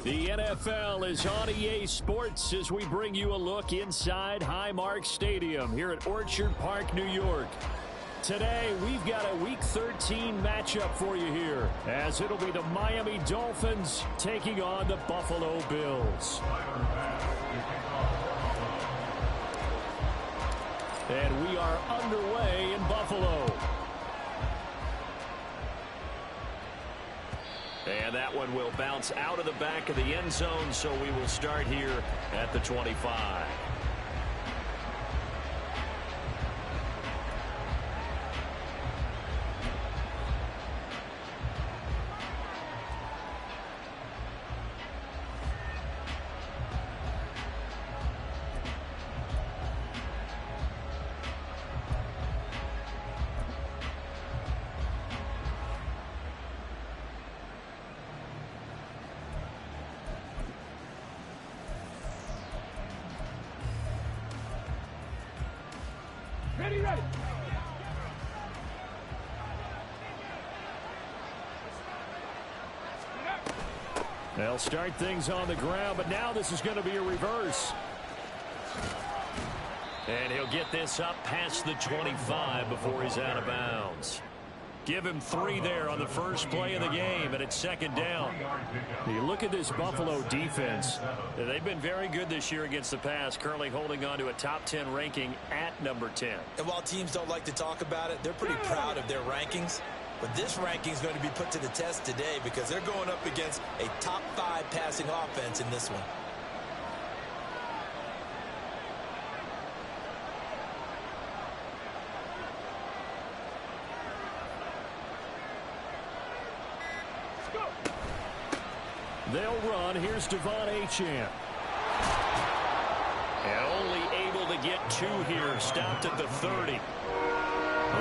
The NFL is on EA Sports as we bring you a look inside Highmark Stadium here at Orchard Park, New York. Today, we've got a Week 13 matchup for you here, as it'll be the Miami Dolphins taking on the Buffalo Bills. And we are underway in Buffalo. And that one will bounce out of the back of the end zone, so we will start here at the 25. Ready. They'll start things on the ground, but now this is going to be a reverse. And he'll get this up past the 25 before he's out of bounds. Give him 3 there on the first play of the game, and it's second down. You look at this Buffalo defense. They've been very good this year against the pass, currently holding on to a top 10 ranking at number 10. And while teams don't like to talk about it, they're pretty proud of their rankings. But this ranking is going to be put to the test today because they're going up against a top 5 passing offense in this one. They'll run. Here's Devon Achane. And only able to get 2 here. Stopped at the 30.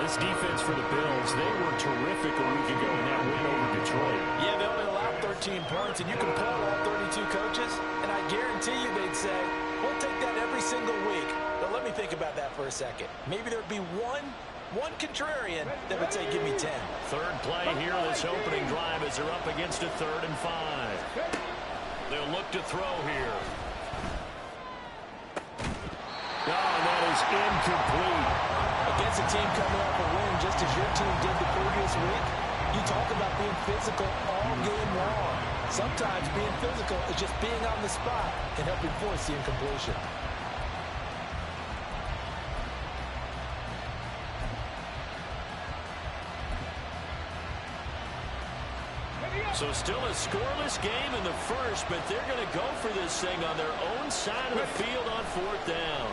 This defense for the Bills, they were terrific a week ago in that win over Detroit. Yeah, they only allowed 13 points, and you can pull all 32 coaches, and I guarantee you they'd say, we'll take that every single week. But let me think about that for a second. Maybe there'd be one contrarian that would say, give me 10. Third play here, this opening drive as they're up against a 3rd and 5. They'll look to throw here. Oh, that is incomplete. Against a team coming off a win, just as your team did the previous week, you talk about being physical all game long. Sometimes being physical is just being on the spot and helping force the incompletion. So still a scoreless game in the first, but they're going to go for this thing on their own side of the field on 4th down.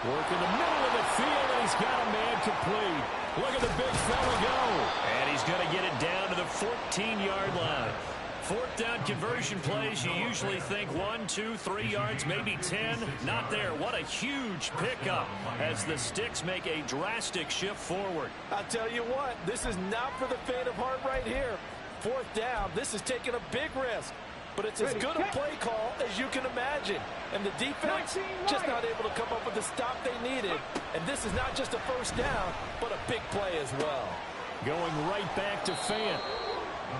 Work in the middle of the field, and he's got a man complete. Look at the big fella go. And he's going to get it down to the 14-yard line. 4th down conversion plays, you usually think 1, 2, 3 yards, maybe 10. Not there. What a huge pickup as the Sticks make a drastic shift forward. I'll tell you what, this is not for the faint of heart right here. 4th down, this is taking a big risk. But it's as good a play call as you can imagine. And the defense just not able to come up with the stop they needed. And this is not just a first down, but a big play as well. Going right back to Fant.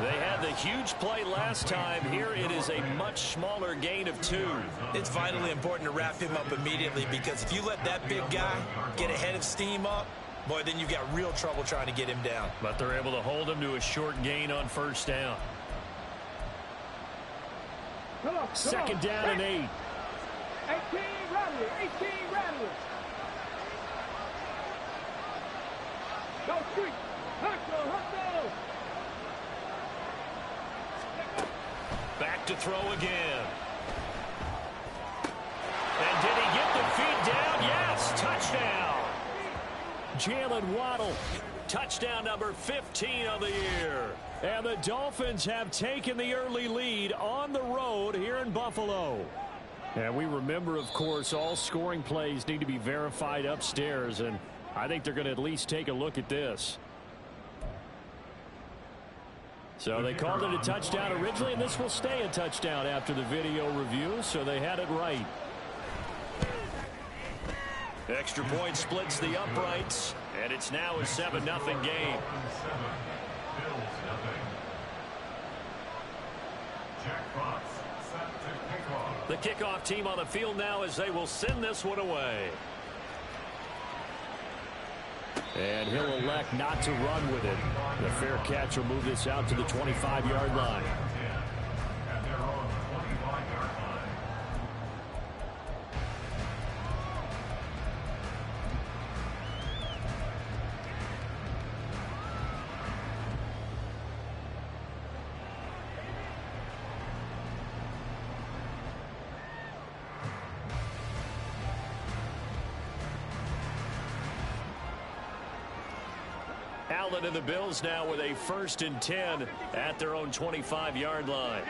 They had the huge play last time. Here it is a much smaller gain of 2. It's vitally important to wrap him up immediately because if you let that big guy get ahead of steam up, boy, then you've got real trouble trying to get him down. But they're able to hold him to a short gain on 1st down. Second down and 8. 18 Rattler, 18 Rattler. Go street, hustle. Back to throw again. And did he get the feet down? Yes, touchdown. Jalen Waddle, touchdown number 15 of the year. And the Dolphins have taken the early lead on the road here in Buffalo. And we remember, of course, all scoring plays need to be verified upstairs, and I think they're going to at least take a look at this. So they called it a touchdown originally, and this will stay a touchdown after the video review, so they had it right. Extra point splits the uprights, and it's now a 7-0 game. The kickoff team on the field now as they will send this one away. And he'll elect not to run with it. The fair catch will move this out to the 25-yard line. Allen and the Bills now with a 1st and 10 at their own 25-yard line.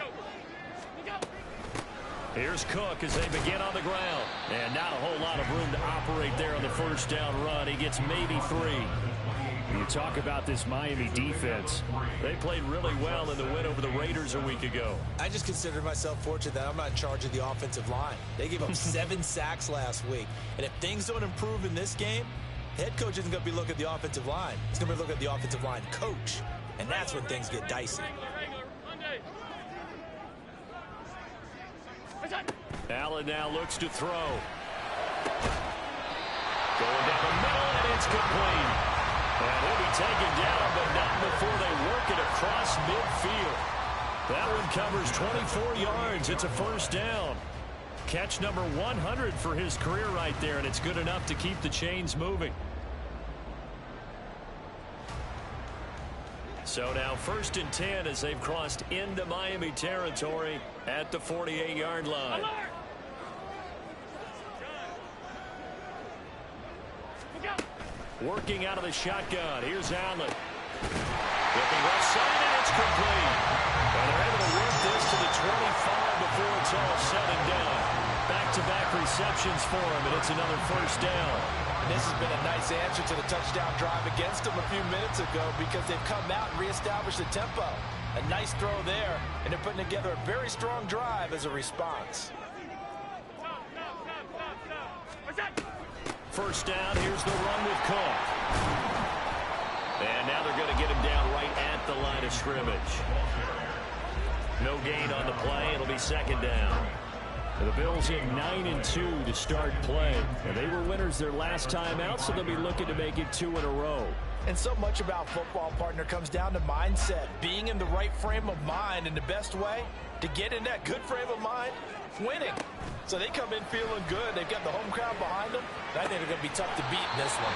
Here's Cook as they begin on the ground. And not a whole lot of room to operate there on the 1st down run. He gets maybe 3. You talk about this Miami defense. They played really well in the win over the Raiders a week ago. I just consider myself fortunate that I'm not in charge of the offensive line. They gave up 7 sacks last week. And if things don't improve in this game, head coach isn't going to be looking at the offensive line. He's going to be looking at the offensive line coach. And that's when things get dicey. Allen now looks to throw. Going down the middle, and it's complete. And he'll be taken down, but not before they work it across midfield. That one covers 24 yards. It's a 1st down. Catch number 100 for his career right there, and it's good enough to keep the chains moving. So now 1st and 10 as they've crossed into Miami territory at the 48-yard line. Working out of the shotgun. Here's Allen. Looking left side, and it's complete. And they're able to work this to the 25 before it's all said and done. Back-to-back receptions for him, and it's another 1st down. And this has been a nice answer to the touchdown drive against them a few minutes ago because they've come out and reestablished the tempo. A nice throw there, and they're putting together a very strong drive as a response. 1st down, here's the run with Cook. And now they're going to get him down right at the line of scrimmage. No gain on the play. It'll be 2nd down. The Bills in 9-2 to start play. And they were winners their last time out, so they'll be looking to make it 2 in a row. And so much about football, partner, comes down to mindset. Being in the right frame of mind, and the best way to get in that good frame of mind, winning. So they come in feeling good. They've got the home crowd behind them. I think they're going to be tough to beat in this one.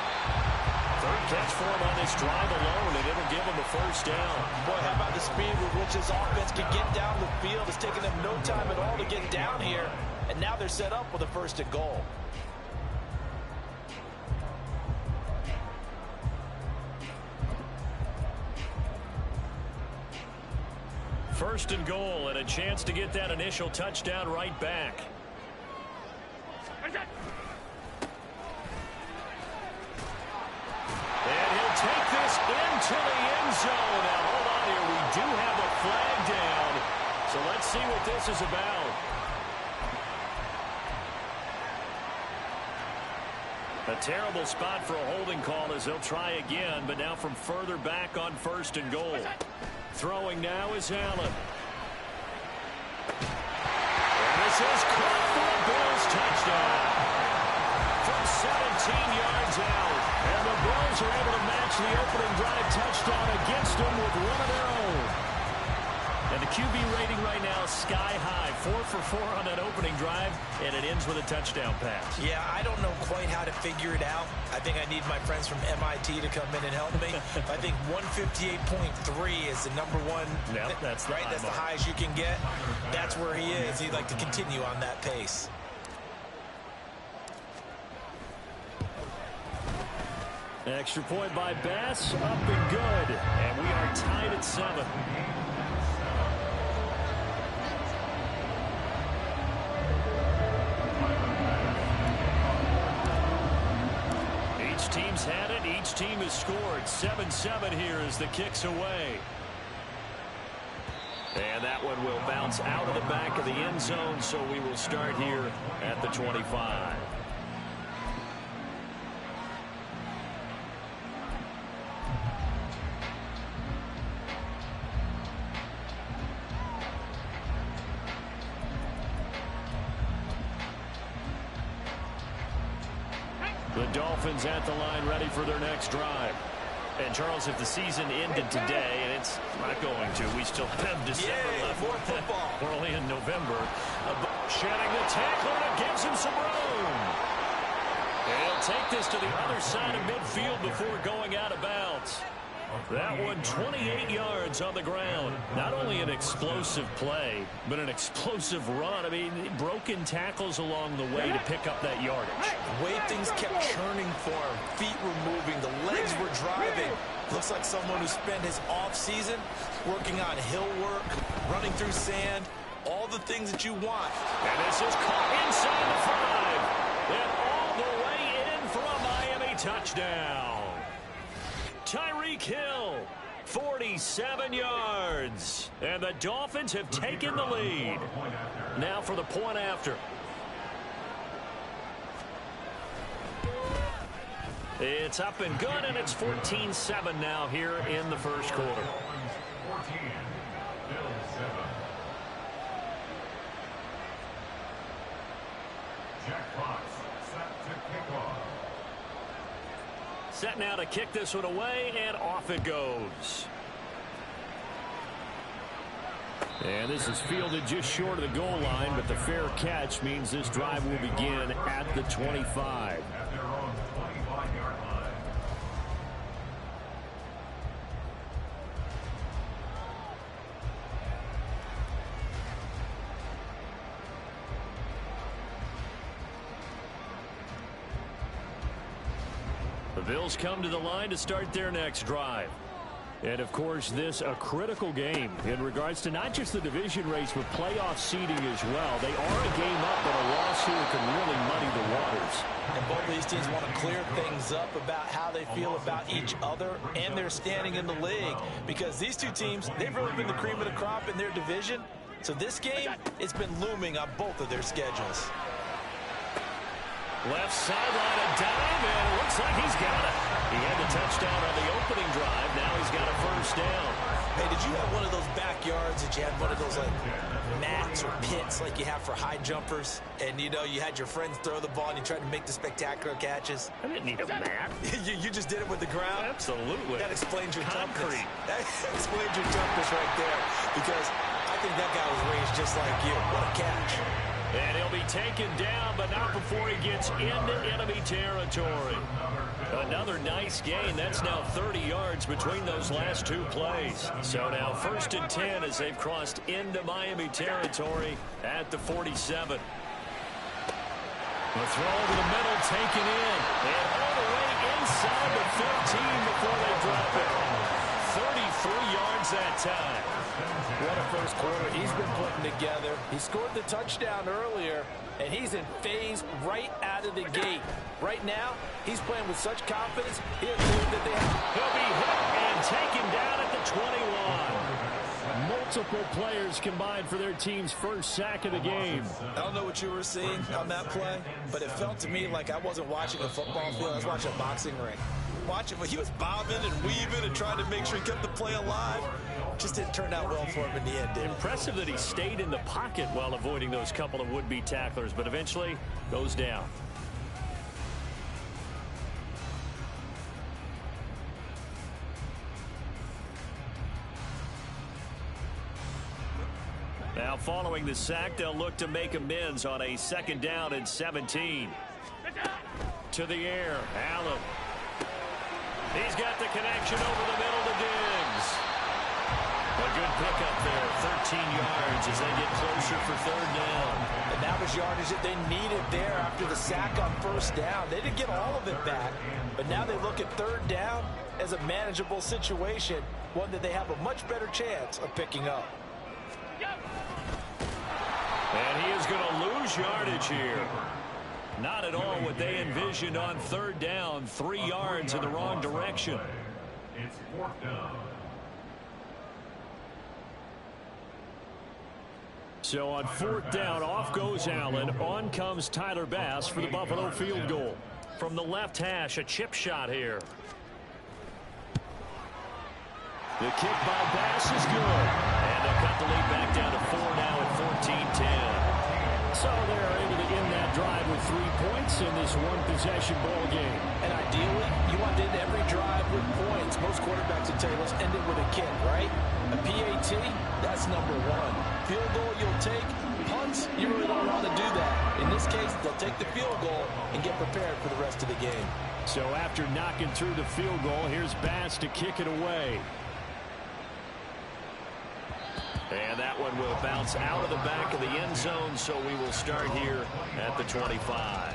3rd catch for him on this drive alone, and it'll give him a 1st down. Boy, how about the speed with which this offense can get down the field? It's taken them no time at all to get down here, and now they're set up with a 1st and goal. First and goal, and a chance to get that initial touchdown right back. And he'll take this into the end zone. Now, hold on here. We do have a flag down. So let's see what this is about. A terrible spot for a holding call as they'll try again, but now from further back on 1st and goal. Throwing now is Allen. And this is caught for a Bills touchdown. From 17 yards out. And the Bills are able to match the opening drive touchdown against them with one of their own. And the QB rating right now sky high. 4 for 4 on that opening drive, and it ends with a touchdown pass. Yeah, I don't know quite how to figure it out. I think I need my friends from MIT to come in and help me. I think 158.3 is the number one. Yep, that's right. That's the highest you can get. That's where he is. He'd like to continue on that pace. Extra point by Bass, up and good. And we are tied at 7. Each team's had it. Each team has scored. 7-7 here as the kick's away. And that one will bounce out of the back of the end zone, so we will start here at the 25. The Dolphins at the line ready for their next drive. And, Charles, if the season ended today, and it's not going to, we still have December left. More football. We're only in November. Shedding the tackler, and it gives him some room. And he'll take this to the other side of midfield before going out of bounds. That one 28 yards on the ground. Not only an explosive play, but an explosive run. I mean, broken tackles along the way to pick up that yardage. The way things kept churning for him, feet were moving, the legs were driving. Looks like someone who spent his off-season working on hill work, running through sand, all the things that you want. And this is caught inside the 5. And all the way in for a Miami touchdown. Tyreek Hill, 47 yards. And the Dolphins have taken the lead. Now for the point after. It's up and good, and it's 14-7 now here in the first quarter. Set now to kick this one away, and off it goes. And this is fielded just short of the goal line, but the fair catch means this drive will begin at the 25. The Bills come to the line to start their next drive. And, of course, this a critical game in regards to not just the division race, but playoff seeding as well. They are a game up, but a loss here can really muddy the waters. And both of these teams want to clear things up about how they feel about each other and their standing in the league. Because these two teams, they've really been the cream of the crop in their division. So this game, it's been looming on both of their schedules. Left sideline, a dive, and it looks like he's got it. He had the touchdown on the opening drive. Now he's got a first down. Hey, did you have one of those backyards that you had one of those, like, mats or pits like you have for high jumpers? And, you know, you had your friends throw the ball and you tried to make the spectacular catches? I didn't need a mat. you just did it with the ground? Absolutely. That explains your toughness. Concrete. That explains your toughness right there. Because I think that guy was raised just like you. What a catch. And he'll be taken down, but not before he gets into enemy territory. Another nice gain. That's now 30 yards between those last two plays. So now 1st and 10 as they've crossed into Miami territory at the 47. The throw over the middle, taken in. And all the way inside the 15 before they drop it. 33 yards that time. What a first quarter he's been putting together. He scored the touchdown earlier, and he's in phase right out of the gate. Right now, he's playing with such confidence, he'll prove that they have. He'll be hit and taken down at the 21. Multiple players combined for their team's first sack of the game. I don't know what you were seeing on that play, but it felt to me like I wasn't watching a football field. I was watching a boxing ring. He was bobbing and weaving and trying to make sure he kept the play alive. Just didn't turn out well for him in the end, did it? Impressive that he stayed in the pocket while avoiding those couple of would-be tacklers, but eventually goes down. Now following the sack, they'll look to make amends on a 2nd down and 17. To the air, Allen. He's got the connection over the middle to Diggs. A good pickup there, 13 yards as they get closer for 3rd down. And that was yardage that they needed there after the sack on 1st down. They didn't get all of it back, but now they look at 3rd down as a manageable situation, one that they have a much better chance of picking up. And he is going to lose yardage here. Not at all what they envisioned on 3rd down. 3 yards in the wrong direction. It's 4th down. So on 4th down, off goes Allen. On comes Tyler Bass for the Buffalo field goal. From the left hash, a chip shot here. The kick by Bass is good. And they'll cut the lead back down to 4 now at 14-10. So they're able to end that drive with 3 points in this one-possession ball game. And ideally, you want to end every drive with points. Most quarterbacks would tell you, let's end it with a kick, right? A PAT, that's number one. Field goal you'll take. Punts, you really don't want to do that. In this case, they'll take the field goal and get prepared for the rest of the game. So after knocking through the field goal, here's Bass to kick it away. And that one will bounce out of the back of the end zone, so we will start here at the 25.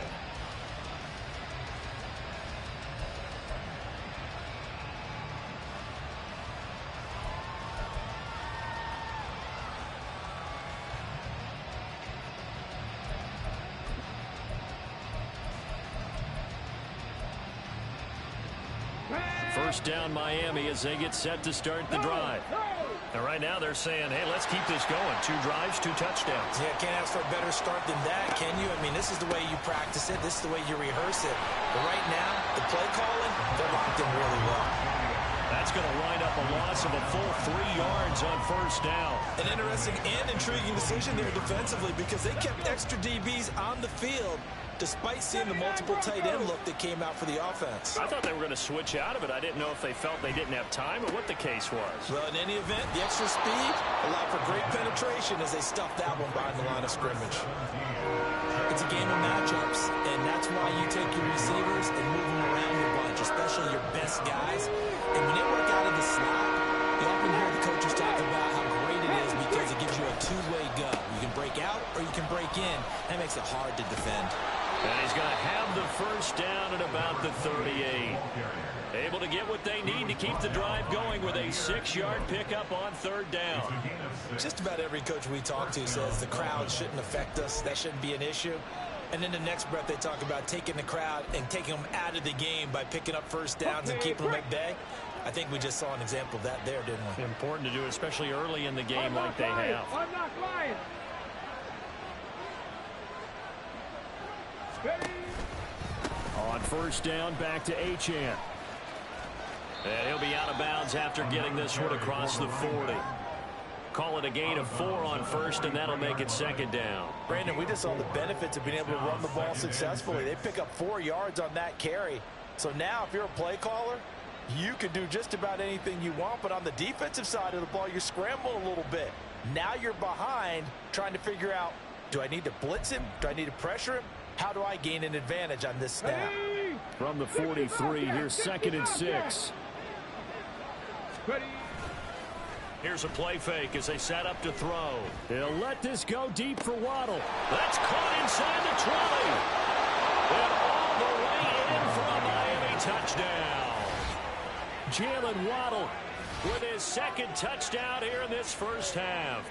First down Miami as they get set to start the drive. And right now they're saying, hey, let's keep this going. 2 drives, 2 touchdowns. Yeah, can't ask for a better start than that, can you? I mean, this is the way you practice it. This is the way you rehearse it. But right now, the play calling, they're locked in really well. That's going to wind up a loss of a full 3 yards on first down. An interesting and intriguing decision there defensively because they kept extra DBs on the field despite seeing the multiple tight end look that came out for the offense. I thought they were going to switch out of it. I didn't know if they felt they didn't have time or what the case was. Well, in any event, the extra speed allowed for great penetration as they stuffed that one behind the line of scrimmage. It's a game of matchups, and that's why you take your receivers and move them around your bunch, especially your best guys. And when they work out of the slot, you often hear the coaches talk about how great it is because it gives you a two-way go. You can break out or you can break in. That makes it hard to defend. And he's going to have the first down at about the 38. Able to get what they need to keep the drive going with a 6-yard pickup on third down. Just about every coach we talk to says the crowd shouldn't affect us. That shouldn't be an issue. And in the next breath, they talk about taking the crowd and taking them out of the game by picking up first downs and keeping them at bay. I think we just saw an example of that there, didn't we? Important to do, especially early in the game like they have. I'm not lying. On first down, back to Achane. And he'll be out of bounds after getting this one across the 40. Call it a gain of 4 on first, and that'll make it second down. Brandon, we just saw the benefits of being able to run the ball successfully. They pick up 4 yards on that carry. So now if you're a play caller, you can do just about anything you want, but on the defensive side of the ball, you're scrambling a little bit. Now you're behind trying to figure out, do I need to blitz him? Do I need to pressure him? How do I gain an advantage on this snap? From the 43, here's 2nd and 6. Here's a play fake as they set up to throw. They'll let this go deep for Waddle. That's caught inside the 20. And all the way in for a Miami touchdown. Jalen Waddle with his 2nd touchdown here in this first half.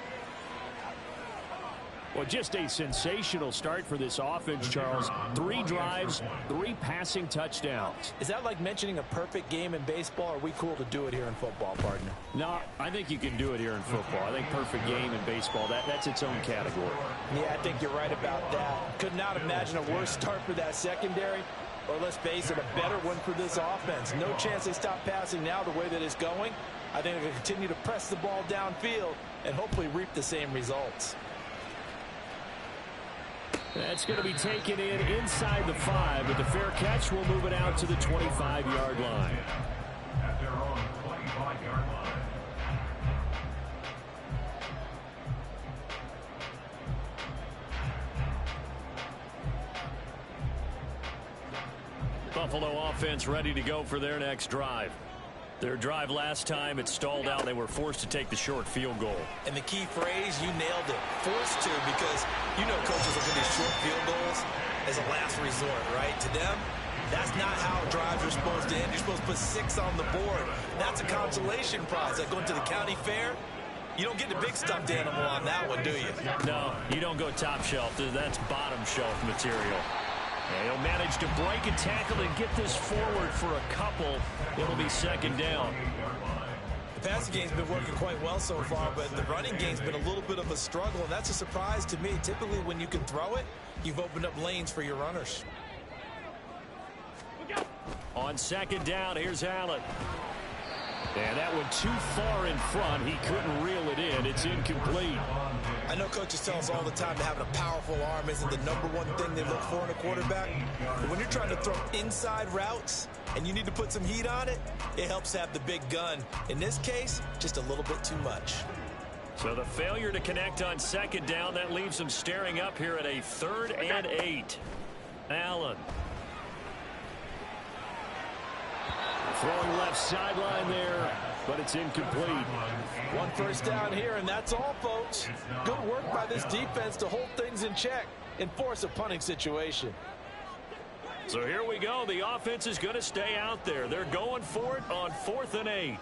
Well, just a sensational start for this offense, Charles. 3 drives, 3 passing touchdowns. Is that like mentioning a perfect game in baseball, or are we cool to do it here in football, partner? No, I think you can do it here in football. I think perfect game in baseball, that's its own category. Yeah, I think you're right about that. Could not imagine a worse start for that secondary, or let's face it, a better one for this offense. No chance they stop passing now the way that it's going. I think they'll continue to press the ball downfield and hopefully reap the same results. That's going to be taken in inside the 5, but the fair catch will move it out to the 25-yard line. At their own 25-yard line. Buffalo offense ready to go for their next drive. Their drive last time, it stalled out. They were forced to take the short field goal. And the key phrase, you nailed it, forced to, because you know coaches look at these short field goals as a last resort, right? To them, that's not how drives are supposed to end. You're supposed to put 6 on the board. That's a consolation prize. Like going to the county fair, you don't get the big stuffed animal on that one, do you? No, you don't go top shelf. That's bottom shelf material. And he'll manage to break a tackle and get this forward for a couple. It'll be second down. The passing game's been working quite well so far, but the running game's been a little bit of a struggle, and that's a surprise to me. Typically, when you can throw it, you've opened up lanes for your runners. On second down, here's Allen. And that one too far in front. He couldn't reel it in. It's incomplete. I know coaches tell us all the time that having a powerful arm isn't the #1 thing they look for in a quarterback. But when you're trying to throw inside routes and you need to put some heat on it, it helps to have the big gun. In this case, just a little bit too much. So the failure to connect on second down, that leaves them staring up here at a 3rd and 8. Allen. Throwing left sideline there, but it's incomplete. 1 first down here, and that's all, folks. Good work by this defense to hold things in check and force a punting situation. So here we go. The offense is going to stay out there. They're going for it on 4th and 8.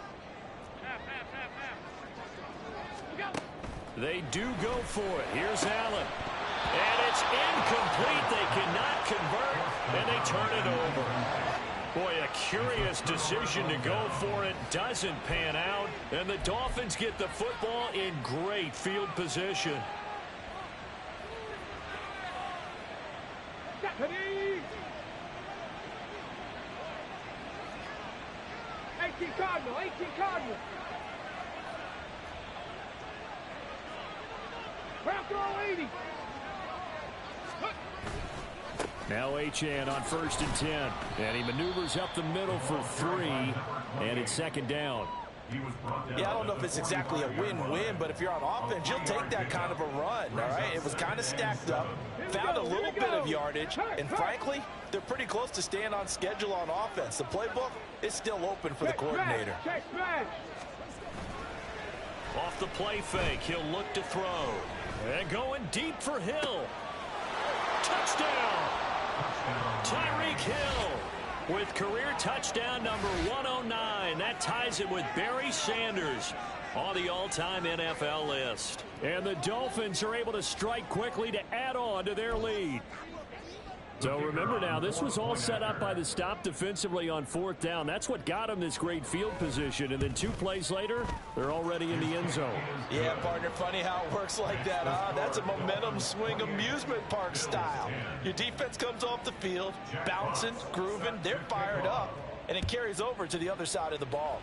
They do go for it. Here's Allen. And it's incomplete. They cannot convert, and they turn it over. Boy, a curious decision to go for it. Doesn't pan out, and the Dolphins get the football in great field position. Deputy! 18 Cardinal, 18 Cardinal. Round throw 80. Now Achane on 1st and 10. And he maneuvers up the middle for 3. And it's 2nd down. Yeah, I don't know if it's exactly a win-win, but if you're on offense, you'll take that kind of a run, all right? It was kind of stacked up, found a little bit of yardage, and frankly, they're pretty close to staying on schedule on offense. The playbook is still open for the coordinator. Off the play fake, he'll look to throw. And going deep for Hill. Touchdown! Tyreek Hill with career touchdown number 109. That ties him with Barry Sanders on the all-time NFL list. And the Dolphins are able to strike quickly to add on to their lead. So remember now, this was all set up by the stop defensively on 4th down. That's what got them this great field position. And then 2 plays later, they're already in the end zone. Yeah, partner, funny how it works like that, huh? That's a momentum swing amusement park style. Your defense comes off the field, bouncing, grooving, they're fired up, and it carries over to the other side of the ball.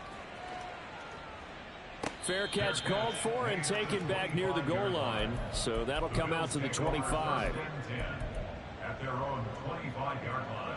Fair catch called for and taken back near the goal line. So that'll come out to the 25. At their own 25-yard line.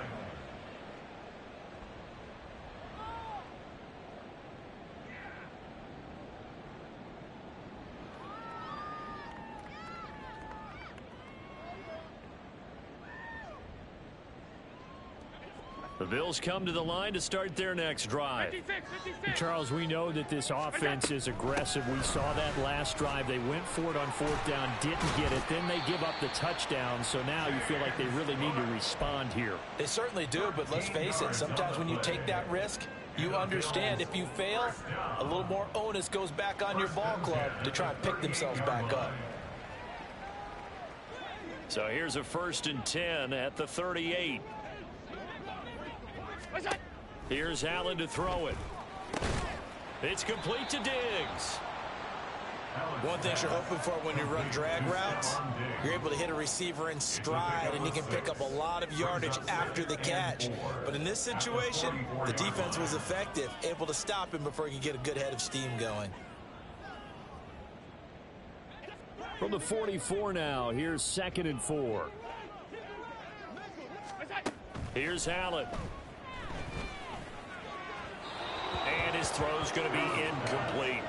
The Bills come to the line to start their next drive. 56. Charles, we know that this offense is aggressive. We saw that last drive. They went for it on 4th down, didn't get it. Then they give up the touchdown. So now you feel like they really need to respond here. They certainly do, but let's face it, sometimes when you take that risk, you understand if you fail, a little more onus goes back on your ball club to try and pick themselves back up. So here's a 1st and 10 at the 38. Here's Allen to throw it. It's complete to Diggs. One thing you're hoping for when you run drag routes, you're able to hit a receiver in stride, and you can pick up a lot of yardage after the catch. But in this situation, the defense was effective, able to stop him before he could get a good head of steam going. From the 44 now, here's 2nd and 4. Here's Allen. And his throw's going to be incomplete.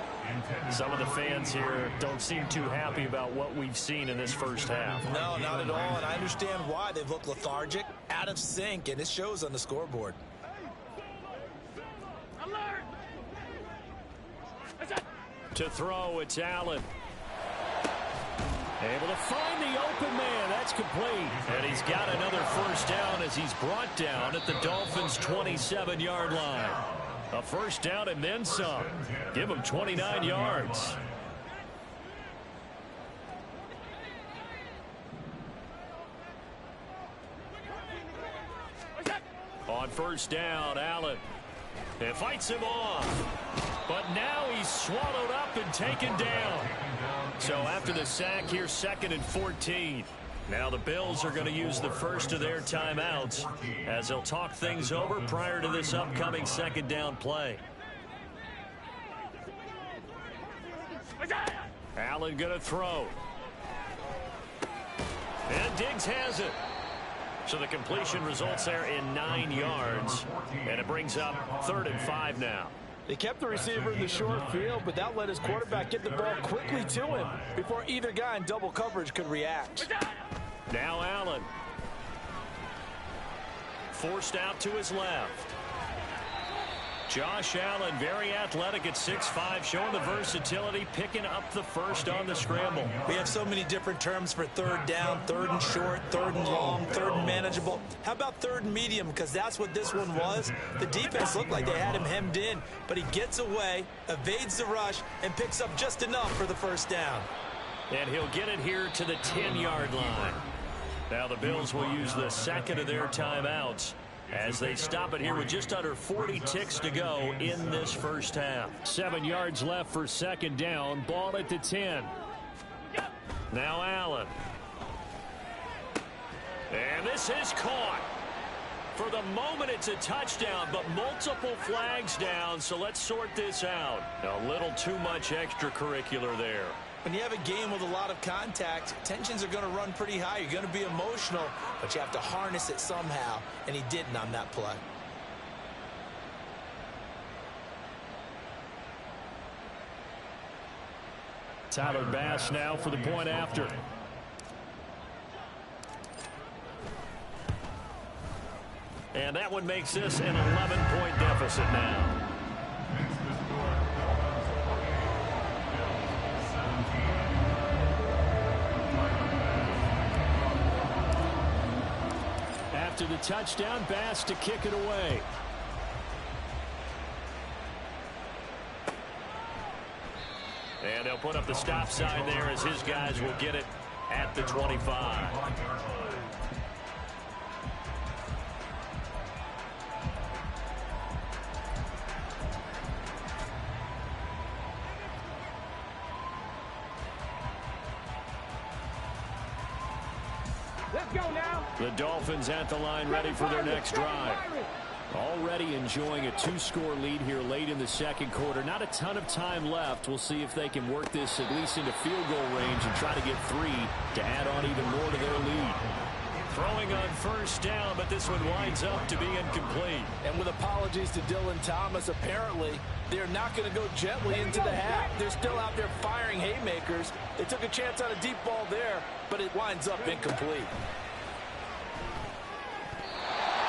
Some of the fans here don't seem too happy about what we've seen in this first half. No, not at all, and I understand why. They've looked lethargic, out of sync, and it shows on the scoreboard. To throw, it's Allen. Able to find the open man. That's complete. And he's got another 1st down as he's brought down at the Dolphins' 27-yard line. A 1st down and then some. Give him 29 yards. On 1st down, Allen. It fights him off. But now he's swallowed up and taken down. So after the sack, here's 2nd and 14. Now the Bills are going to use the first of their timeouts as they'll talk things over prior to this upcoming 2nd down play. Allen going to throw. And Diggs has it. So the completion results there in 9 yards. And it brings up 3rd and 5 now. They kept the receiver in the short field, but that let his quarterback get the ball quickly to him before either guy in double coverage could react. Now Allen. Forced out to his left. Josh Allen, very athletic at 6'5", showing the versatility, picking up the first on the scramble. We have so many different terms for 3rd down, 3rd and short, 3rd and long, 3rd and manageable. How about 3rd and medium? Because that's what this one was. The defense looked like they had him hemmed in, but he gets away, evades the rush, and picks up just enough for the first down. And he'll get it here to the 10-yard line. Now the Bills will use the second of their timeouts as they stop it here with just under 40 ticks to go in this first half. 7 yards left for 2nd down. Ball at the 10. Now Allen. And this is caught. For the moment, it's a touchdown, but multiple flags down, so let's sort this out. A little too much extracurricular there. When you have a game with a lot of contact, tensions are going to run pretty high. You're going to be emotional, but you have to harness it somehow, and he didn't on that play. Tyler Bass now for the point after. And that one makes this an 11-point deficit now. After the touchdown, Bass to kick it away. And they'll put up the stop sign there as his guys will get it at the 25. Let's go now. The Dolphins at the line, ready for their next drive. Already enjoying a 2-score lead here late in the second quarter. Not a ton of time left. We'll see if they can work this at least into field goal range and try to get 3 to add on even more to their lead. Throwing on first down, but this one winds up to be incomplete. And with apologies to Dylan Thomas, apparently they're not going to go gently into the half. They're still out there firing haymakers. They took a chance on a deep ball there, but it winds up incomplete.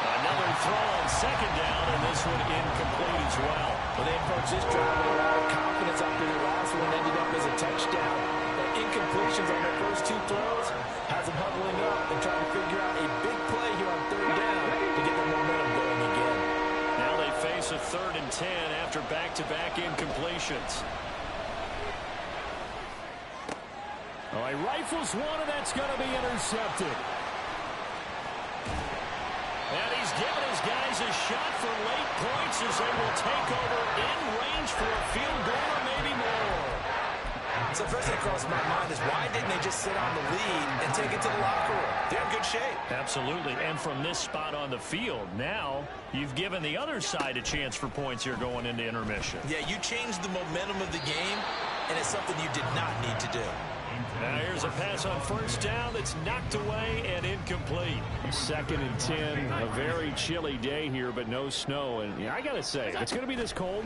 Another throw on second down, and this one incomplete as well. When they approach this drive with a lot of confidence after their last one ended up as a touchdown. But incompletions on their first 2 throws has them huddling up and trying to figure out a big play here on 3rd down to get their momentum going again. Now they face a 3rd and 10 after back-to-back incompletions. Oh, he rifles one, and that's going to be intercepted. And he's given his guys a shot for late points as they will take over in range for a field goal or maybe more. So first thing that crossed my mind is why didn't they just sit on the lead and take it to the locker room? They're in good shape. Absolutely. And from this spot on the field, now you've given the other side a chance for points here going into intermission. Yeah, you changed the momentum of the game, and it's something you did not need to do. Now here's a pass on first down that's knocked away and incomplete. 2nd and 10, a very chilly day here, but no snow. And yeah, I got to say, if it's going to be this cold,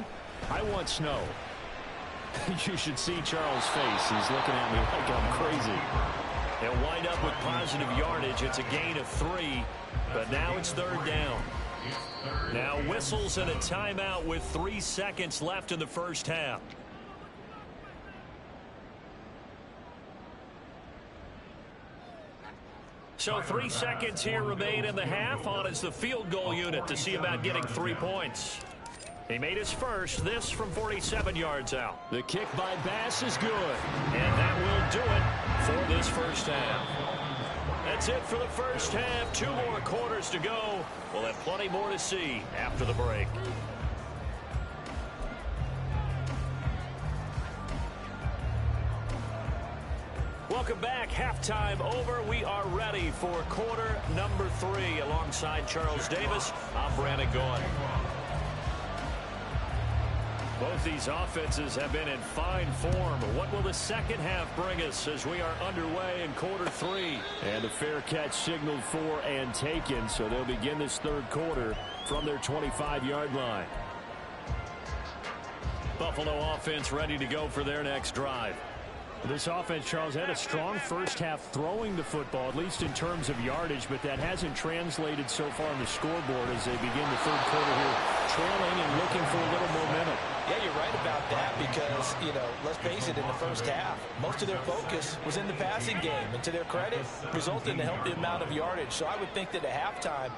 I want snow. You should see Charles' face. He's looking at me like I'm crazy. They'll wind up with positive yardage. It's a gain of 3, but now it's 3rd down. Now whistles and a timeout with 3 seconds left in the first half. So 3 seconds here remain in the half. On is the field goal unit to see about getting 3 points. He made his first, this from 47 yards out. The kick by Bass is good. And that will do it for this first half. That's it for the first half. 2 more quarters to go. We'll have plenty more to see after the break. Welcome back. Halftime over. We are ready for quarter number 3. Alongside Charles Davis, I'm Brandon Gaudin. Both these offenses have been in fine form. What will the second half bring us as we are underway in quarter 3? And a fair catch signaled for and taken, so they'll begin this third quarter from their 25-yard line. Buffalo offense ready to go for their next drive. This offense, Charles, had a strong first half throwing the football, at least in terms of yardage, but that hasn't translated so far on the scoreboard as they begin the third quarter here, trailing and looking for a little momentum. Yeah, you're right about that because, let's face it, in the first half, most of their focus was in the passing game. And to their credit, resulted in a healthy amount of yardage. So I would think that at halftime,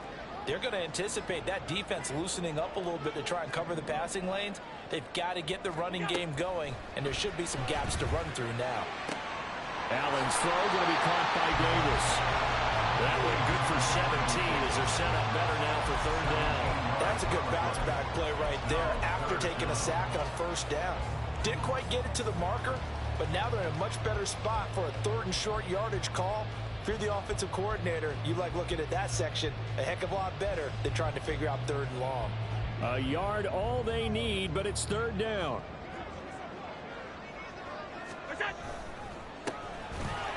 they're going to anticipate that defense loosening up a little bit to try and cover the passing lanes. They've got to get the running game going, and there should be some gaps to run through now. Allen's throw going to be caught by Davis. That one good for 17 as they're set up better now for third down. That's a good bounce-back play right there after taking a sack on first down. Didn't quite get it to the marker, but now they're in a much better spot for a third and short yardage call. If you're the offensive coordinator, you like looking at that section a heck of a lot better than trying to figure out third and long. A yard all they need, but it's third down.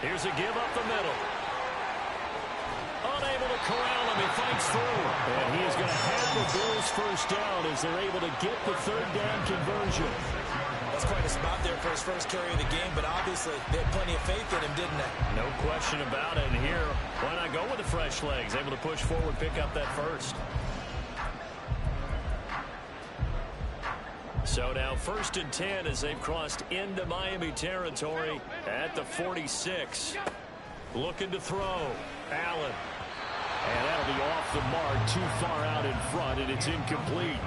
Here's a give up the middle. Unable to corral him. He fights through. And he is going to have the Bills first down as they're able to get the third down conversion. That's quite a spot there for his first carry of the game, but obviously they had plenty of faith in him, didn't they? No question about it. And here, why not go with the fresh legs? Able to push forward, pick up that first. So now 1st and 10 as they've crossed into Miami territory at the 46. Looking to throw. Allen. And that'll be off the mark, too far out in front, and it's incomplete.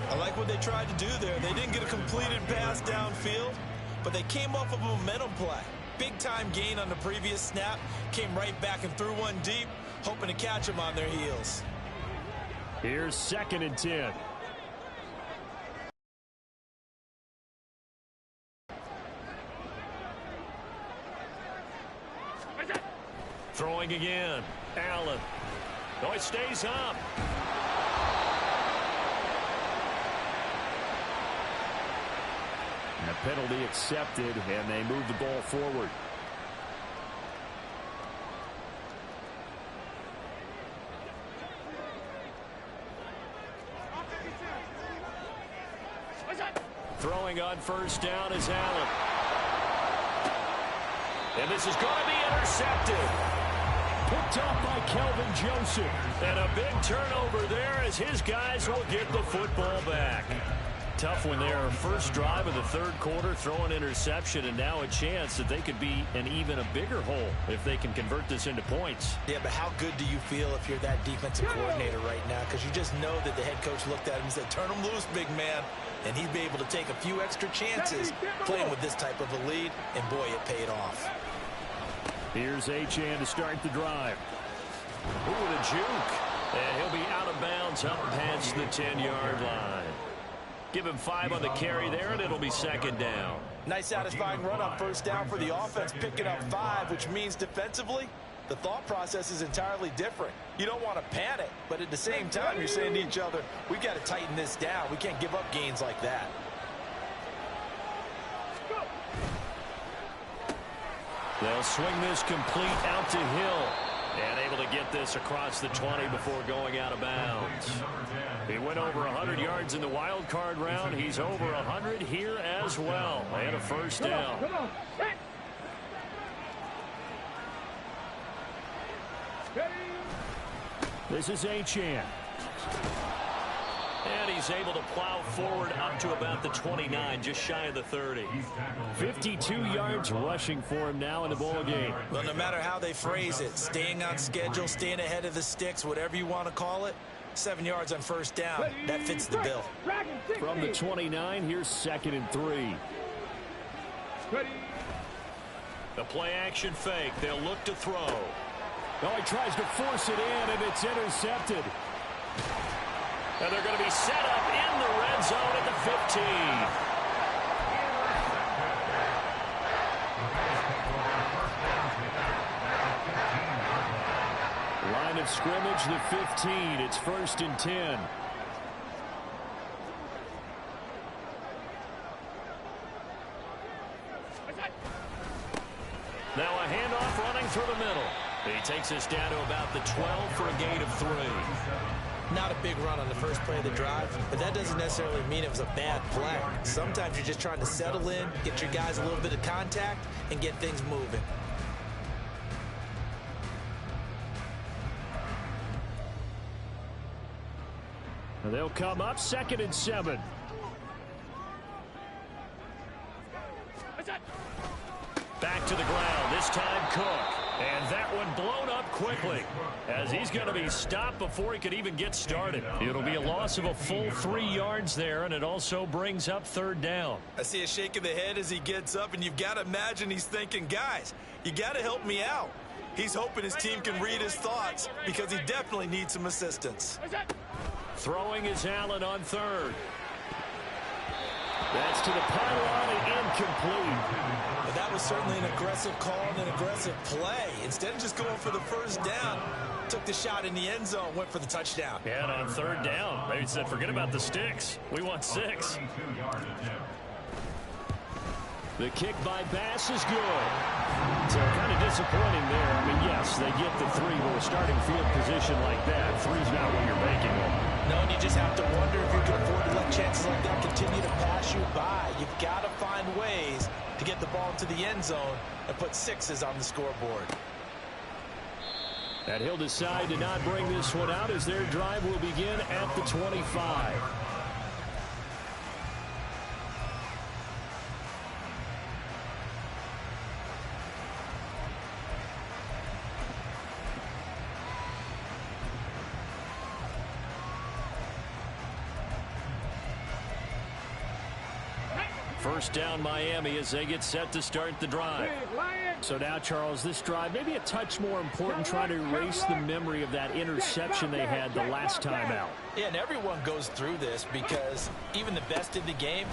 I like what they tried to do there. They didn't get a completed pass downfield, but they came off of a momentum play. Big-time gain on the previous snap, came right back and threw one deep, hoping to catch them on their heels. Here's 2nd and 10. Throwing again. Allen. Oh, it stays up. And the penalty accepted, and they move the ball forward. Throwing on first down is Allen. And this is going to be intercepted. Picked up by Kelvin Joseph. And a big turnover there as his guys will get the football back. Tough one there. First drive of the third quarter, throw an interception, and now a chance that they could be in even a bigger hole if they can convert this into points. Yeah, but how good do you feel if you're that defensive coordinator right now? Because you just know that the head coach looked at him and said, turn him loose, big man. And he'd be able to take a few extra chances playing with this type of a lead, and boy, it paid off. Here's Achane to start the drive. Ooh, the juke. And he'll be out of bounds up past the 10-yard line. Give him 5 on the carry there, and it'll be second down. Nice satisfying run on first down for the offense, picking up 5, which means defensively, the thought process is entirely different. You don't want to panic, but at the same time, you're saying to each other, we've got to tighten this down. We can't give up gains like that. They'll swing this complete out to Hill. And able to get this across the 20 before going out of bounds. He went over 100 yards in the wild card round. He's over 100 here as well. And a first down. This is Achane. And he's able to plow forward up to about the 29, just shy of the 30. 52 yards rushing for him now in the ball game. Well, no matter how they phrase it, staying on schedule, staying ahead of the sticks, whatever you want to call it, 7 yards on first down, that fits the bill. From the 29, here's 2nd and 3. The play action fake. They'll look to throw. Oh, he tries to force it in, and it's intercepted. And they're going to be set up in the red zone at the 15. Line of scrimmage, the 15. It's 1st and 10. He takes us down to about the 12 for a gain of 3. Not a big run on the first play of the drive, but that doesn't necessarily mean it was a bad play. Sometimes you're just trying to settle in, get your guys a little bit of contact, and get things moving. And they'll come up 2nd and 7. Back to the ground, this time Cook. And that one blown up quickly as he's going to be stopped before he could even get started. It'll be a loss of a full 3 yards there, and it also brings up 3rd down. I see a shake of the head as he gets up, and you've got to imagine he's thinking, guys, you got to help me out. He's hoping his team can read his thoughts because he definitely needs some assistance. Throwing is Allen on 3rd. That's to the pylon and incomplete. But that was certainly an aggressive call and an aggressive play. Instead of just going for the first down, took the shot in the end zone, went for the touchdown. Yeah, and on 3rd down, maybe said, forget about the sticks. We want 6. The kick by Bass is good. So kind of disappointing there. I mean, yes, they get the 3, but with starting field position like that, 3's not what you're banking on. No, and you just have to wonder if you can afford to let chances like that continue to pass you by. You've got to find ways to get the ball to the end zone and put 6s on the scoreboard. And he'll decide to not bring this one out as their drive will begin at the 25. First down Miami as they get set to start the drive. So now, Charles, this drive maybe a touch more important, trying to erase the memory of that interception they had the last time out. Yeah, and everyone goes through this because even the best in the game,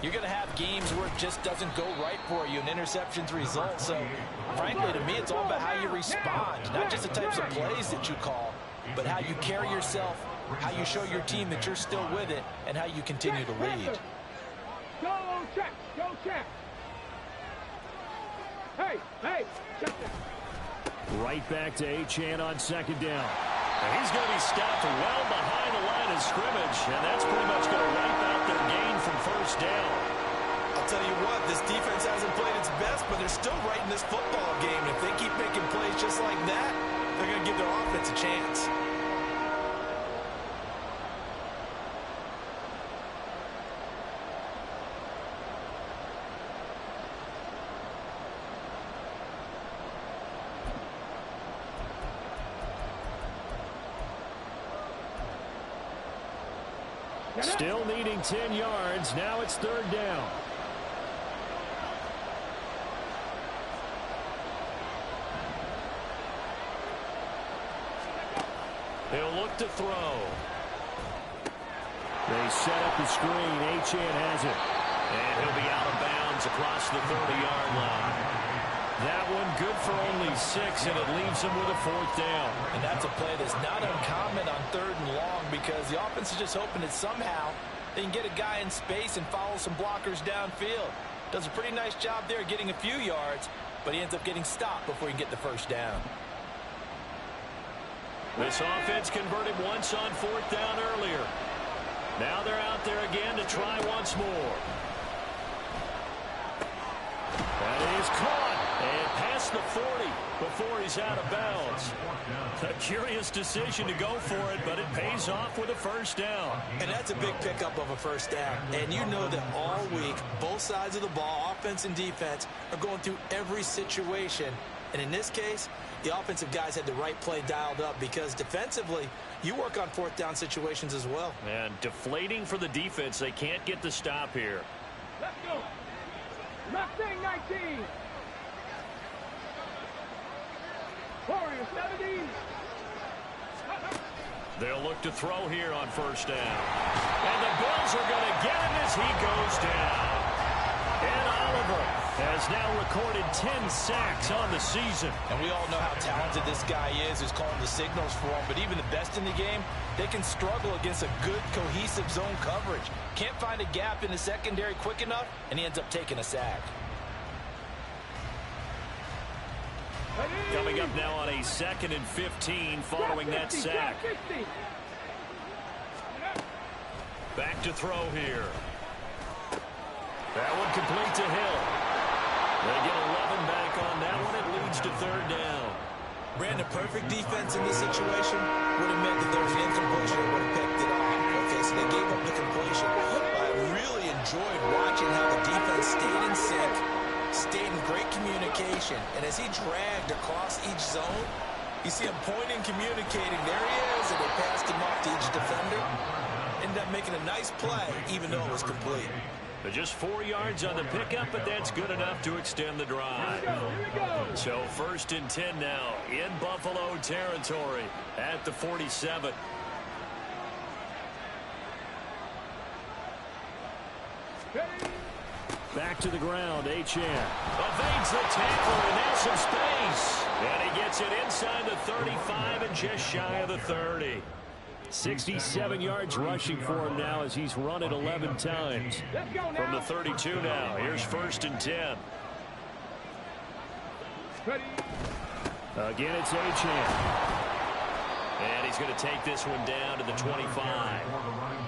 you're going to have games where it just doesn't go right for you and interceptions result. So, frankly, to me, it's all about how you respond, not just the types of plays that you call, but how you carry yourself, how you show your team that you're still with it, and how you continue to lead. Go check. Go check. Hey, check that. Right back to Achane on 2nd down. And he's going to be stopped well behind the line of scrimmage, and that's pretty much going to wipe out their gain from 1st down. I'll tell you what, this defense hasn't played its best, but they're still right in this football game. If they keep making plays just like that, they're going to give their offense a chance. Still needing 10 yards. Now it's 3rd down. He'll look to throw. They set up the screen. Achane has it. And he'll be out of bounds across the 30-yard line. That one good for only 6, and it leaves him with a 4th down. And that's a play that's not uncommon on 3rd and long because the offense is just hoping that somehow they can get a guy in space and follow some blockers downfield. Does a pretty nice job there getting a few yards, but he ends up getting stopped before he can get the 1st down. This offense converted once on 4th down earlier. Now they're out there again to try once more. That is caught. And past the 40 before he's out of bounds. A curious decision to go for it, but it pays off with a 1st down. And that's a big pickup of a 1st down. And you know that all week, both sides of the ball, offense and defense, are going through every situation. And in this case, the offensive guys had the right play dialed up because defensively, you work on 4th down situations as well. And deflating for the defense. They can't get the stop here. Let's go. Mustang 19. Warrior 17. They'll look to throw here on 1st down. And the Bills are going to get him as he goes down. And Oliver has now recorded 10 sacks on the season. And we all know how talented this guy is who's calling the signals for him. But even the best in the game, they can struggle against a good, cohesive zone coverage. Can't find a gap in the secondary quick enough, and he ends up taking a sack. Coming up now on a 2nd and 15 following that sack. Back to throw here. That one complete to Hill. They get 11 back on that one. It leads to 3rd down. Brandon, perfect defense in this situation would have meant that there was an incompletion that would have picked it off. Okay, so they gave up the completion. I really enjoyed watching how the defense stayed in sync, stayed in great communication, and as he dragged across each zone, you see him pointing, communicating. There he is, and they passed him off to each defender. Ended up making a nice play, even though it was complete. But just 4 yards on the pickup, but that's good enough to extend the drive. So 1st and 10 now in Buffalo territory at the 47. Back to the ground, Achane. Evades the tackler, and there's some space. And he gets it inside the 35 and just shy of the 30. 67 yards rushing for him now as he's run it 11 times. From the 32 now, here's 1st and 10. Again, it's Achane. And he's going to take this one down to the 25.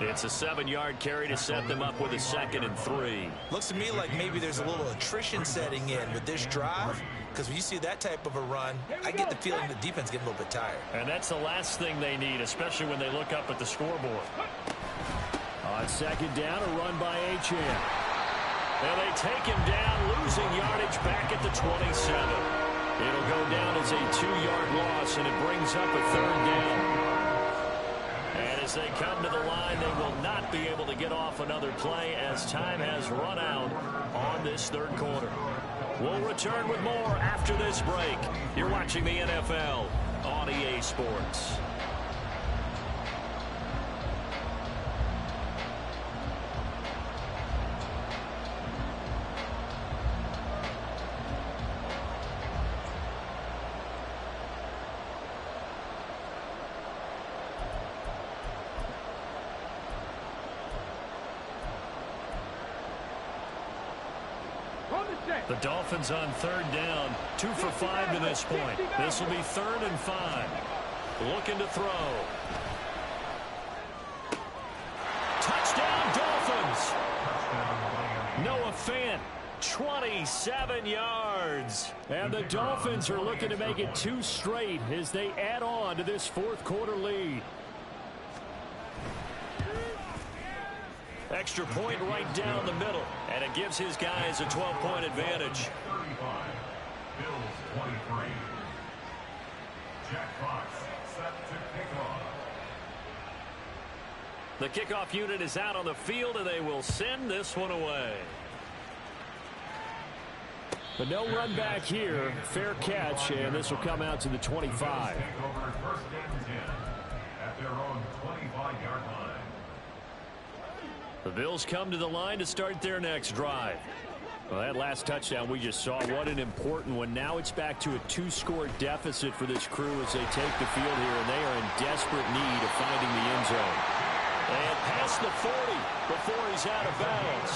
It's a 7-yard carry to set them up with a 2nd and 3. Looks to me like maybe there's a little attrition setting in with this drive, because when you see that type of a run, I get the feeling the defense getting a little bit tired. And that's the last thing they need, especially when they look up at the scoreboard. On 2nd down, a run by Achane. And they take him down, losing yardage back at the 27. It'll go down as a 2-yard loss, and it brings up a 3rd down. And as they come to the line, they will not be able to get off another play as time has run out on this 3rd quarter. We'll return with more after this break. You're watching the NFL on EA Sports. The Dolphins on 3rd down, 2 for 5 to this point. This will be 3rd and 5. Looking to throw. Touchdown, Dolphins! Noah Fant, 27 yards. And the Dolphins are looking to make it 2 straight as they add on to this 4th quarter lead. Extra point right down the middle, and it gives his guys a 12-point advantage. 35, Bills 23. Jack Fox set to kick off. The kickoff unit is out on the field, and they will send this one away. But no run back here. Fair catch, and this will come out to the 25. Take over 1st and 10 at their own 25-yard line. The Bills come to the line to start their next drive. Well, that last touchdown we just saw, what an important one. Now it's back to a 2-score deficit for this crew as they take the field here, and they are in desperate need of finding the end zone. And past the 40 before he's out of bounds.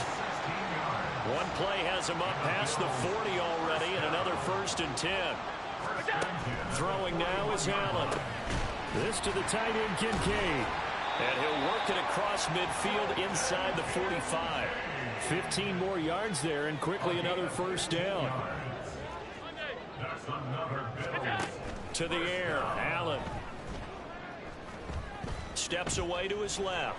One play has him up past the 40 already, and another 1st and 10. Throwing now is Allen. This to the tight end, Kincaid. And he'll work it across midfield inside the 45. 15 more yards there, and quickly another 1st down. To the air, Allen. Steps away to his left.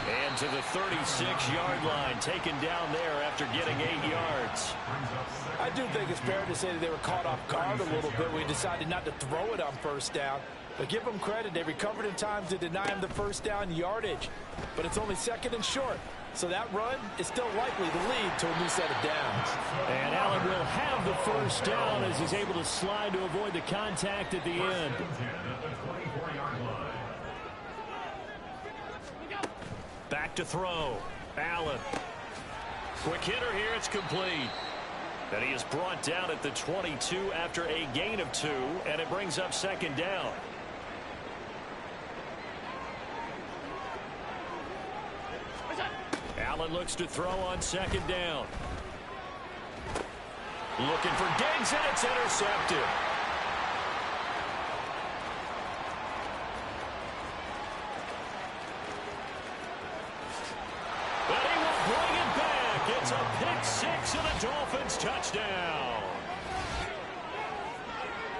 And to the 36-yard line, taken down there after getting 8 yards. I do think it's fair to say that they were caught off guard a little bit. We decided not to throw it on 1st down. But give them credit. They recovered in time to deny him the 1st down yardage. But it's only 2nd and short. So that run is still likely to lead to a new set of downs. And Allen will have the 1st down as he's able to slide to avoid the contact at the end. Back to throw. Allen. Quick hitter here. It's complete. And he is brought down at the 22 after a gain of 2. And it brings up 2nd down. Allen looks to throw on 2nd down. Looking for Diggs, and it's intercepted. And he will bring it back. It's a pick six and a Dolphins touchdown.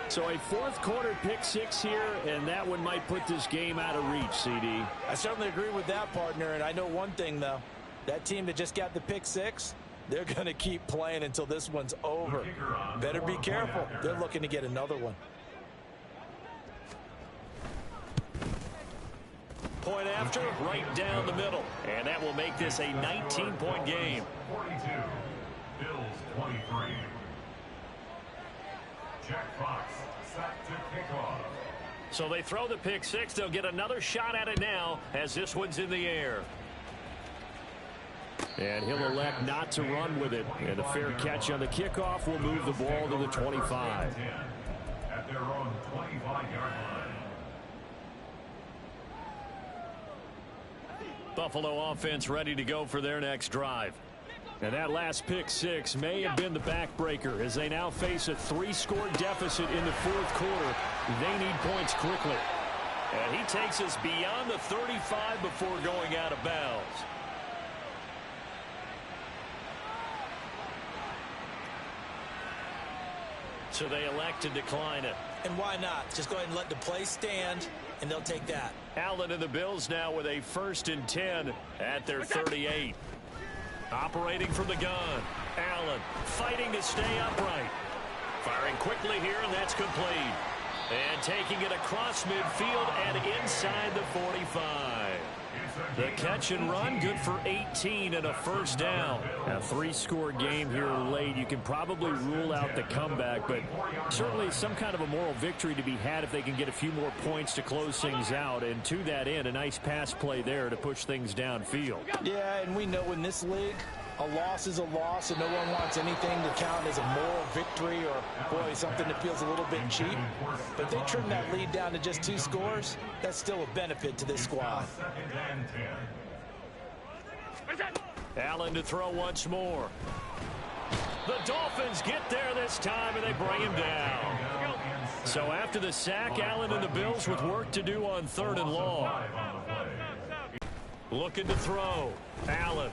So a fourth quarter pick six here, and that one might put this game out of reach, CD. I certainly agree with that, partner, and I know one thing, though. That team that just got the pick six, they're going to keep playing until this one's over. Better be careful. They're looking to get another one. Point after, right down the middle. And that will make this a 19-point game. 42, Bills 23. Jack Fox set to kick off. So they throw the pick six. They'll get another shot at it now as this one's in the air. And he'll elect not to run with it. And the fair catch on the kickoff will move the ball to the 25. At their own 25-yard line. Buffalo offense ready to go for their next drive. And that last pick six may have been the backbreaker as they now face a 3-score deficit in the fourth quarter. They need points quickly. And he takes us beyond the 35 before going out of bounds. So they elect to decline it. And why not? Just go ahead and let the play stand, and they'll take that. Allen and the Bills now with a 1st and 10 at their 38. Operating from the gun. Allen fighting to stay upright. Firing quickly here, and that's complete. And taking it across midfield and inside the 45. The catch and run, good for 18 and a first down. A 3-score game here late. You can probably rule out the comeback, but certainly some kind of a moral victory to be had if they can get a few more points to close things out. And to that end, a nice pass play there to push things downfield. Yeah, and we know in this league, a loss is a loss, and no one wants anything to count as a moral victory or, boy, something that feels a little bit cheap. But if they trim that lead down to just 2 scores, that's still a benefit to this squad. Allen to throw once more. The Dolphins get there this time, and they bring him down. So after the sack, Allen and the Bills with work to do on 3rd and long. Looking to throw. Allen.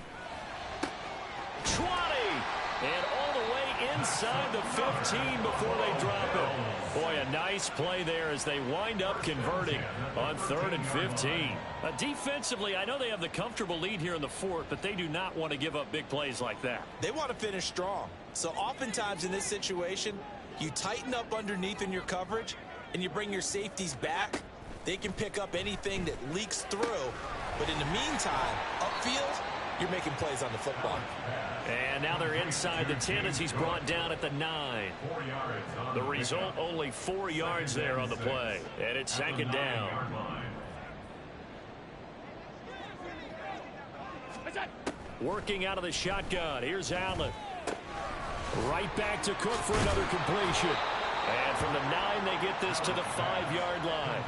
20, and all the way inside the 15 before they drop it. Boy, a nice play there as they wind up converting on 3rd and 15. Defensively, I know they have the comfortable lead here in the 4th, but they do not want to give up big plays like that. They want to finish strong. So oftentimes in this situation, you tighten up underneath in your coverage, and you bring your safeties back. They can pick up anything that leaks through. But in the meantime, upfield, you're making plays on the football. And now they're inside the 10 as he's brought down at the 9. The result, only 4 yards there on the play. And it's 2nd down. Working out of the shotgun. Here's Allen. Right back to Cook for another completion. And from the 9, they get this to the 5-yard line.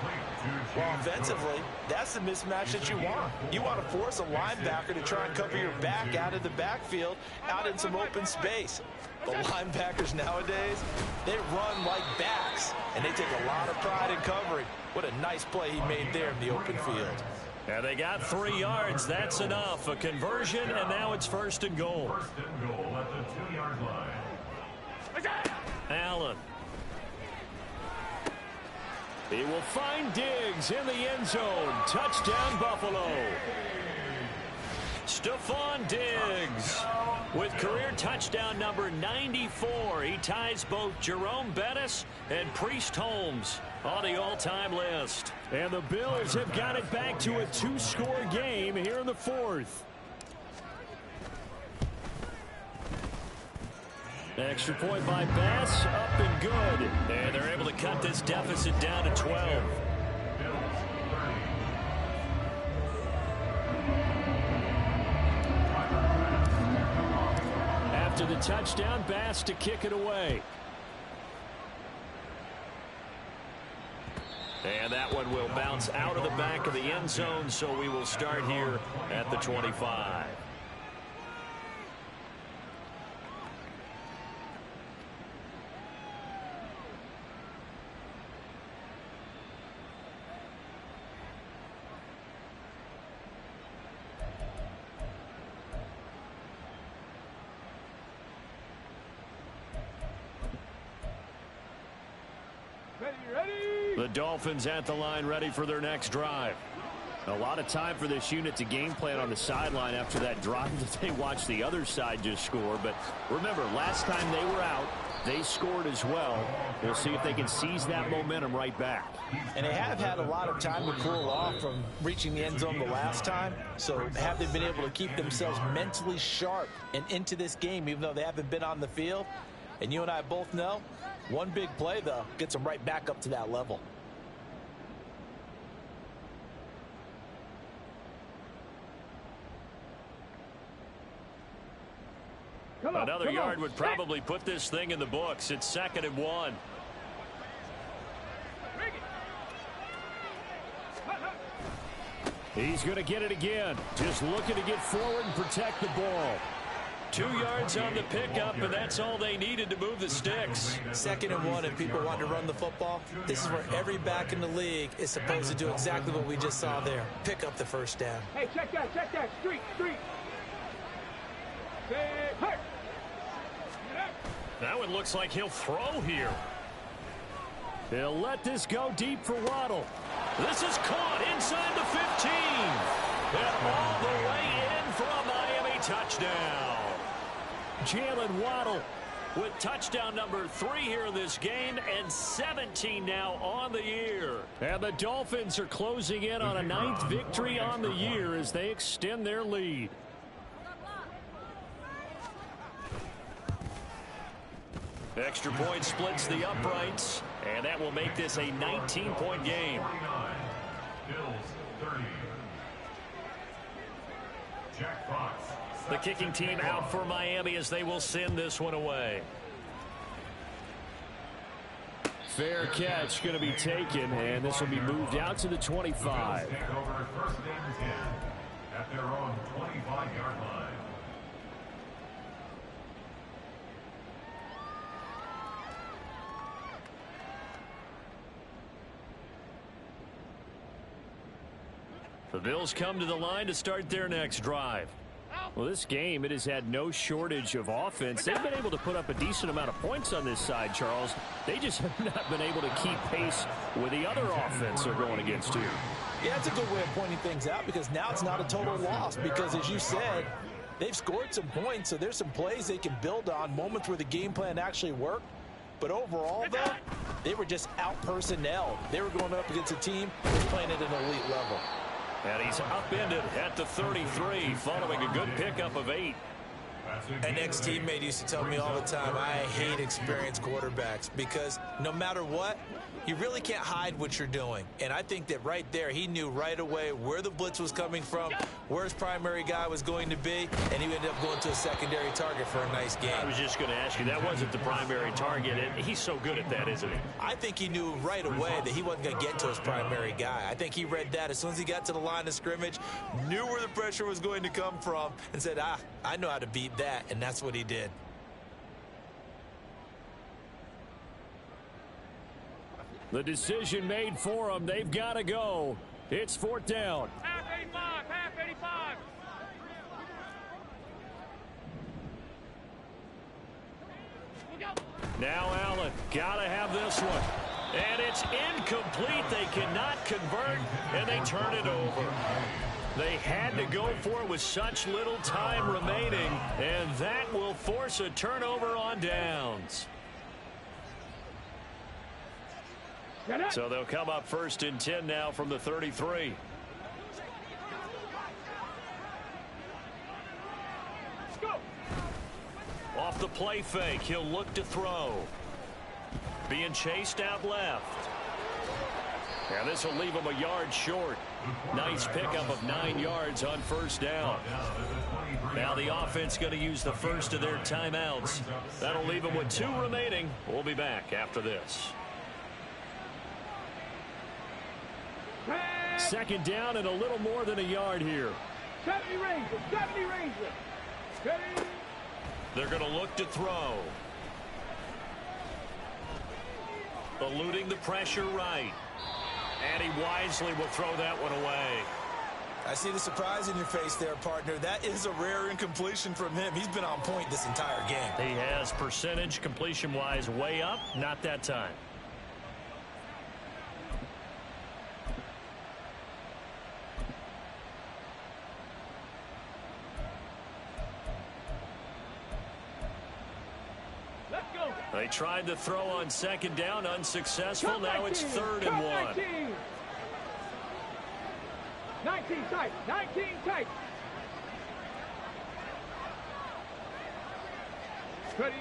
Well, offensively, that's the mismatch that you want. You want to force a linebacker to try and cover your back out of the backfield, out in some open space. The linebackers nowadays, they run like backs, and they take a lot of pride in covering. What a nice play he made there in the open field. And they got 3 yards. That's enough. A conversion, and now it's 1st and goal. 1st and goal at the 2-yard line. Allen. He will find Diggs in the end zone. Touchdown, Buffalo. Stephon Diggs with career touchdown number 94. He ties both Jerome Bettis and Priest Holmes on the all-time list. And the Bills have got it back to a 2-score game here in the 4th. Extra point by Bass, up and good. And they're able to cut this deficit down to 12. After the touchdown, Bass to kick it away. And that one will bounce out of the back of the end zone, so we will start here at the 25. Ready. The Dolphins at the line, ready for their next drive. A lot of time for this unit to game plan on the sideline after that drive that they watched the other side just score. But remember, last time they were out, they scored as well. We'll see if they can seize that momentum right back. And they have had a lot of time to cool off from reaching the end zone the last time. So have they been able to keep themselves mentally sharp and into this game, even though they haven't been on the field? And you and I both know, one big play, though, gets them right back up to that level. Another yard would probably put this thing in the books. It's 2nd and 1. He's going to get it again. Just looking to get forward and protect the ball. 2 yards on the pickup, and that's all they needed to move the sticks. 2nd and 1, and people want to run the football. This is where every back in the league is supposed to do exactly what we just saw there. Pick up the first down. Hey, check that. Street. Say, hey. That one looks like he'll throw here. He'll let this go deep for Waddle. This is caught inside the 15. And all the way in for a Miami touchdown. Jalen Waddle with touchdown number 3 here in this game, and 17 now on the year. And the Dolphins are closing in on a 9th victory on the year as they extend their lead. Extra point splits the uprights, and that will make this a 19-point game. 49, Bills 30. Jack Fox. The kicking team out for Miami as they will send this one away. Fair catch going to be taken, and this will be moved out to the 25. Take over 1st and 10 at their own 25-yard line. The Bills come to the line to start their next drive. Well, this game, it has had no shortage of offense. They've been able to put up a decent amount of points on this side, Charles. They just have not been able to keep pace with the other offense they're going against here. Yeah, it's a good way of pointing things out, because now it's not a total loss, because as you said, they've scored some points, so there's some plays they can build on, moments where the game plan actually worked. But overall, though, they were just out-personnel. They were going up against a team that was playing at an elite level. And he's upended at the 33 following a good pickup of 8. An ex-teammate used to tell me all the time, I hate experienced quarterbacks, because no matter what, you really can't hide what you're doing. And I think that right there, he knew right away where the blitz was coming from, where his primary guy was going to be, and he ended up going to a secondary target for a nice game. I was just going to ask you, that wasn't the primary target, and he's so good at that, isn't he? I think he knew right away that he wasn't going to get to his primary guy. I think he read that as soon as he got to the line of scrimmage, knew where the pressure was going to come from, and said, I know how to beat that, and that's what he did. The decision made for them. They've got to go. It's 4th down. Half 85. Now Allen, gotta have this one. And it's incomplete. They cannot convert, and they turn it over. They had to go for it with such little time remaining, and that will force a turnover on downs. So they'll come up 1st and 10 now from the 33. Off the play fake, he'll look to throw. Being chased out left. And this will leave him a yard short. Nice pickup of 9 yards on 1st down. Now the offense going to use the first of their timeouts. That'll leave them with 2 remaining. We'll be back after this. 2nd down and a little more than a yard here. 70 Ranger. Ready? They're going to look to throw. Eluding the pressure right. And he wisely will throw that one away. I see the surprise in your face there, partner. That is a rare incompletion from him. He's been on point this entire game. He has percentage completion-wise way up. Not that time. They tried to throw on second down, unsuccessful. Now it's 3rd and 1. 19 tight. 19 tight. Ready.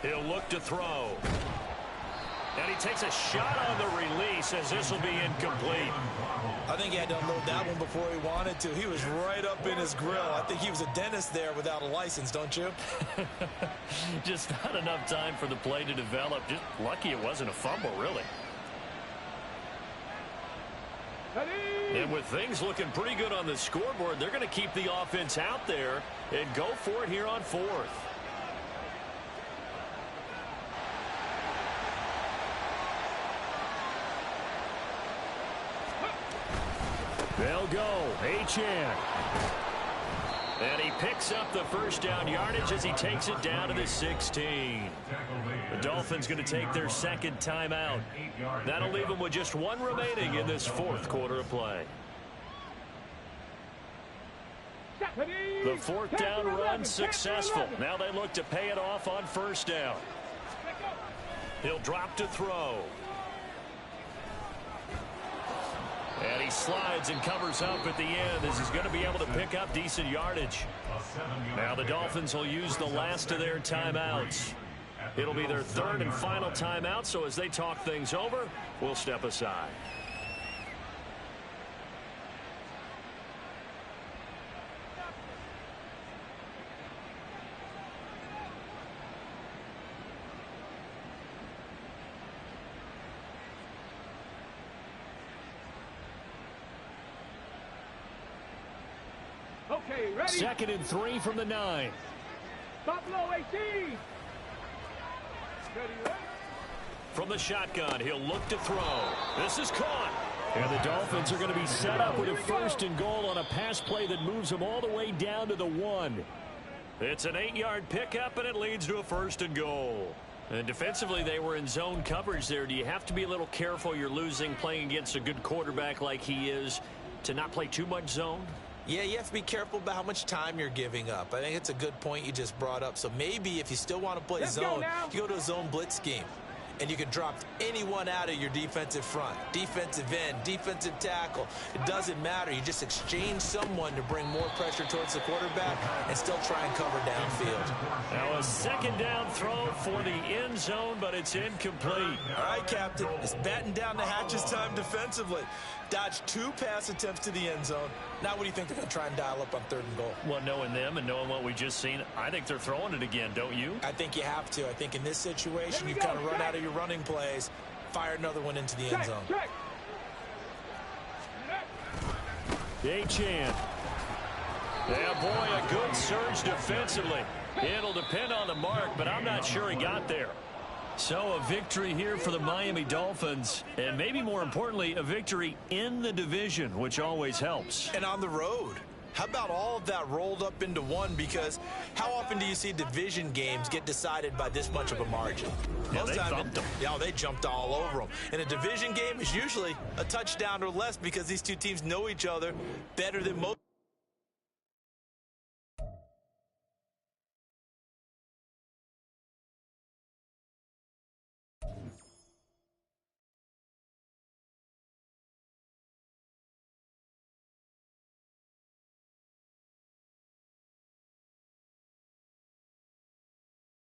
He'll look to throw. And he takes a shot on the release as this will be incomplete. I think he had to unload that one before he wanted to. He was right up in his grill. I think he was a dentist there without a license, don't you? Just not enough time for the play to develop. Just lucky it wasn't a fumble, really. Ready. And with things looking pretty good on the scoreboard, they're going to keep the offense out there and go for it here on 4th. They'll go. Achane. And he picks up the first down yardage as he takes it down to the 16. The Dolphins going to take their 2nd timeout. That'll leave them with just 1 remaining in this 4th quarter of play. The 4th down run successful. Now they look to pay it off on 1st down. He'll drop to throw. And he slides and covers up at the end as he's going to be able to pick up decent yardage. Now the Dolphins will use the last of their timeouts. It'll be their 3rd and final timeout, so as they talk things over, we'll step aside. Okay, ready. 2nd and 3 from the 9. Buffalo 18. Ready. From the shotgun, he'll look to throw. This is caught. And the Dolphins are going to be set up with a 1st and goal on a pass play that moves them all the way down to the 1. It's an 8-yard pickup, and it leads to a 1st and goal. And defensively, they were in zone coverage there. Do you have to be a little careful? You're losing playing against a good quarterback like he is to not play too much zone? Yeah, you have to be careful about how much time you're giving up. I think it's a good point you just brought up. So maybe if you still want to play zone, you go to a zone blitz scheme. And you can drop anyone out of your defensive front. Defensive end, defensive tackle. It doesn't matter. You just exchange someone to bring more pressure towards the quarterback and still try and cover downfield. Now a 2nd down throw for the end zone, but it's incomplete. All right, Captain. It's batten down the hatches time defensively. Dodged 2 pass attempts to the end zone. Now what do you think they're going to try and dial up on 3rd and goal? Well, knowing them and knowing what we just seen, I think they're throwing it again, don't you? I think you have to. I think in this situation, you kind of run out of your running plays, fire another one into the end zone. Achane. Yeah, boy, a good surge defensively. It'll depend on the mark, but I'm not sure he got there. So a victory here for the Miami Dolphins, and maybe more importantly, a victory in the division, which always helps. And on the road. How about all of that rolled up into one? Because how often do you see division games get decided by this much of a margin? Yeah, they thumped them. Yeah, they jumped all over them. And a division game is usually a touchdown or less because these two teams know each other better than most.